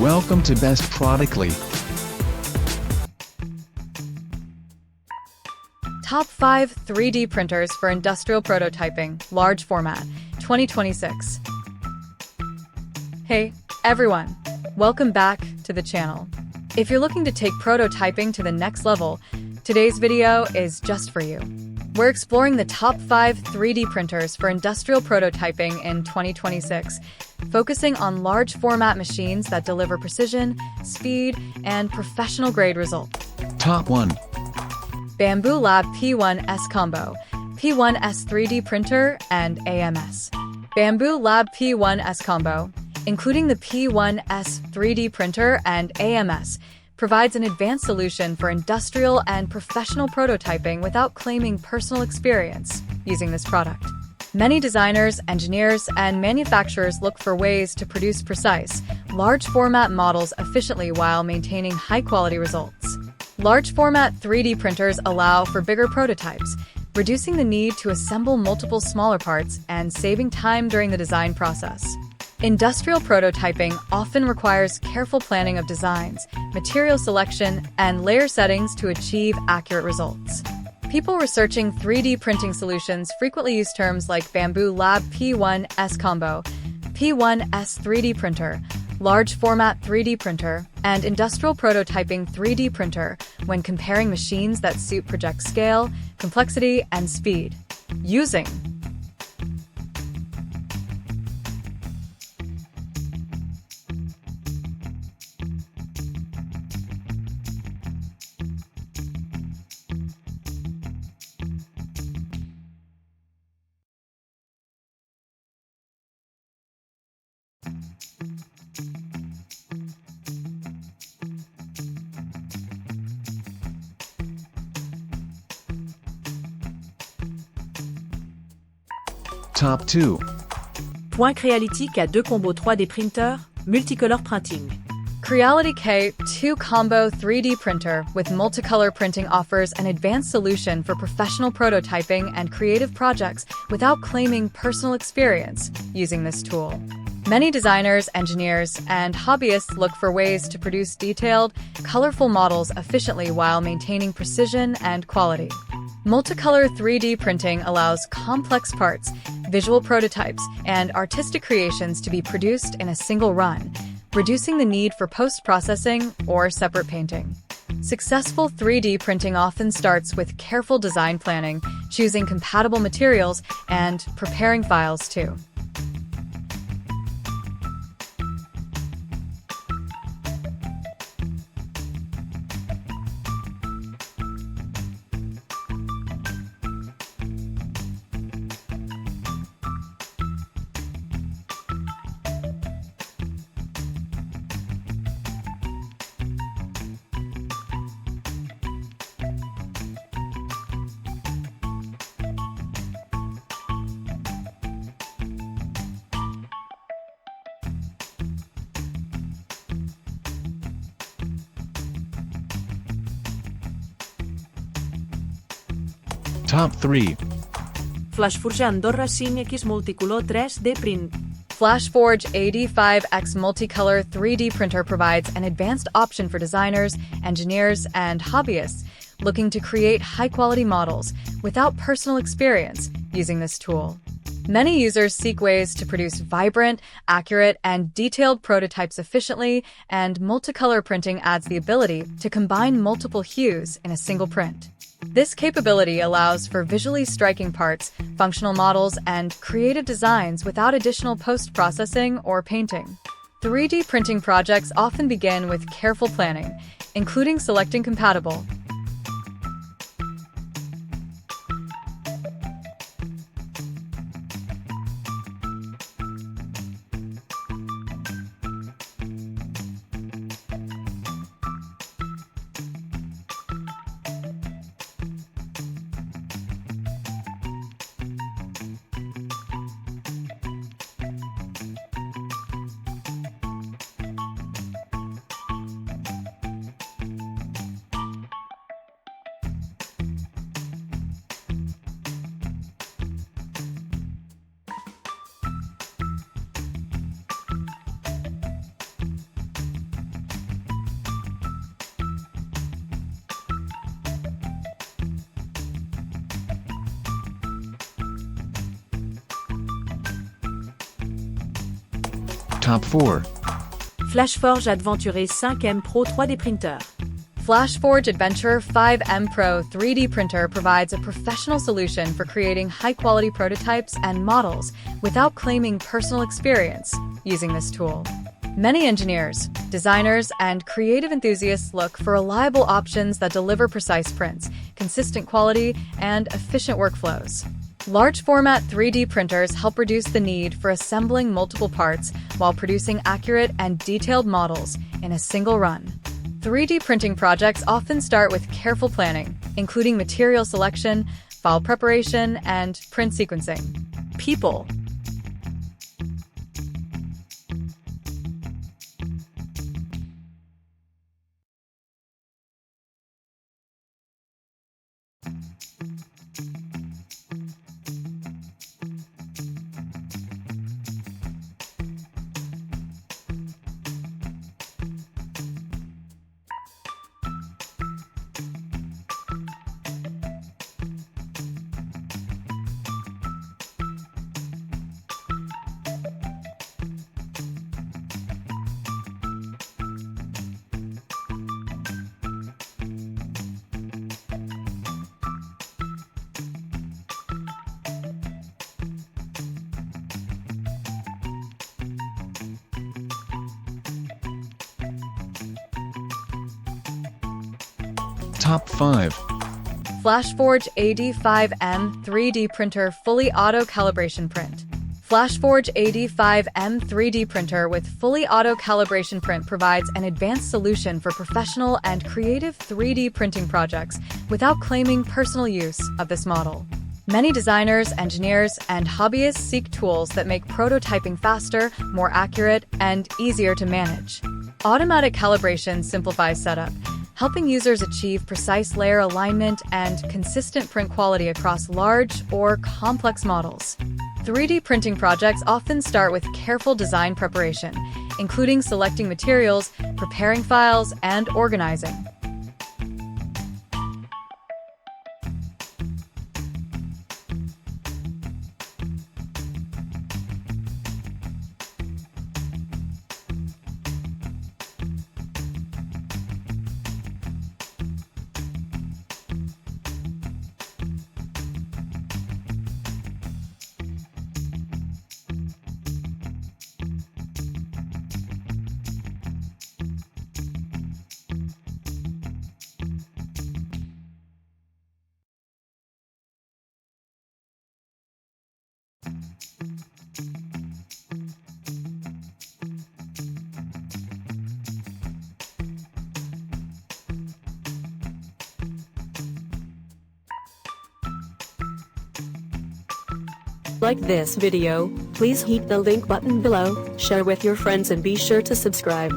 Welcome to Best Productly. Top 5 3D printers for industrial prototyping, large format, 2026. Hey, everyone. Welcome back to the channel. If you're looking to take prototyping to the next level, today's video is just for you. We're exploring the top 5 3D printers for industrial prototyping in 2026, focusing on large format machines that deliver precision, speed, and professional-grade results. Top 1. Bambu Lab P1S Combo, P1S 3D Printer, and AMS. Bambu Lab P1S Combo, including the P1S 3D Printer and AMS, provides an advanced solution for industrial and professional prototyping without claiming personal experience using this product. Many designers, engineers, and manufacturers look for ways to produce precise, large-format models efficiently while maintaining high-quality results. Large-format 3D printers allow for bigger prototypes, reducing the need to assemble multiple smaller parts and saving time during the design process. Industrial prototyping often requires careful planning of designs, material selection, and layer settings to achieve accurate results. People researching 3D printing solutions frequently use terms like Bambu Lab P1S Combo, P1S 3D Printer, Large Format 3D Printer, and Industrial Prototyping 3D Printer when comparing machines that suit project scale, complexity, and speed. Using Top 2. Point Creality K2 Combo 3D Printer, Multicolor Printing. Creality K2 Combo 3D Printer with multicolor printing offers an advanced solution for professional prototyping and creative projects without claiming personal experience using this tool. Many designers, engineers, and hobbyists look for ways to produce detailed, colorful models efficiently while maintaining precision and quality. Multicolor 3D printing allows complex parts, visual prototypes, and artistic creations to be produced in a single run, reducing the need for post-processing or separate painting. Successful 3D printing often starts with careful design planning, choosing compatible materials, and preparing files too. Top 3. FLASHFORGE Andorra X Multicolor 3D Print. FLASHFORGE AD5X Multicolor 3D Printer provides an advanced option for designers, engineers, and hobbyists looking to create high-quality models without personal experience using this tool. Many users seek ways to produce vibrant, accurate, and detailed prototypes efficiently, and multicolor printing adds the ability to combine multiple hues in a single print. This capability allows for visually striking parts, functional models, and creative designs without additional post-processing or painting. 3D printing projects often begin with careful planning, including selecting compatible Top 4. FLASHFORGE Adventure 5M Pro 3D Printer. FLASHFORGE Adventure 5M Pro 3D printer provides a professional solution for creating high-quality prototypes and models without claiming personal experience using this tool. Many engineers, designers, and creative enthusiasts look for reliable options that deliver precise prints, consistent quality, and efficient workflows. Large-format 3D printers help reduce the need for assembling multiple parts while producing accurate and detailed models in a single run. 3D printing projects often start with careful planning, including material selection, file preparation, and print sequencing. People. Top 5. FLASHFORGE AD5M 3D printer fully auto calibration print. FLASHFORGE AD5M 3D printer with fully auto calibration print provides an advanced solution for professional and creative 3D printing projects without claiming personal use of this model. Many designers, engineers, and hobbyists seek tools that make prototyping faster, more accurate, and easier to manage. Automatic calibration simplifies setup, helping users achieve precise layer alignment and consistent print quality across large or complex models. 3D printing projects often start with careful design preparation, including selecting materials, preparing files, and organizing. Like this video, please hit the link button below, share with your friends and be sure to subscribe.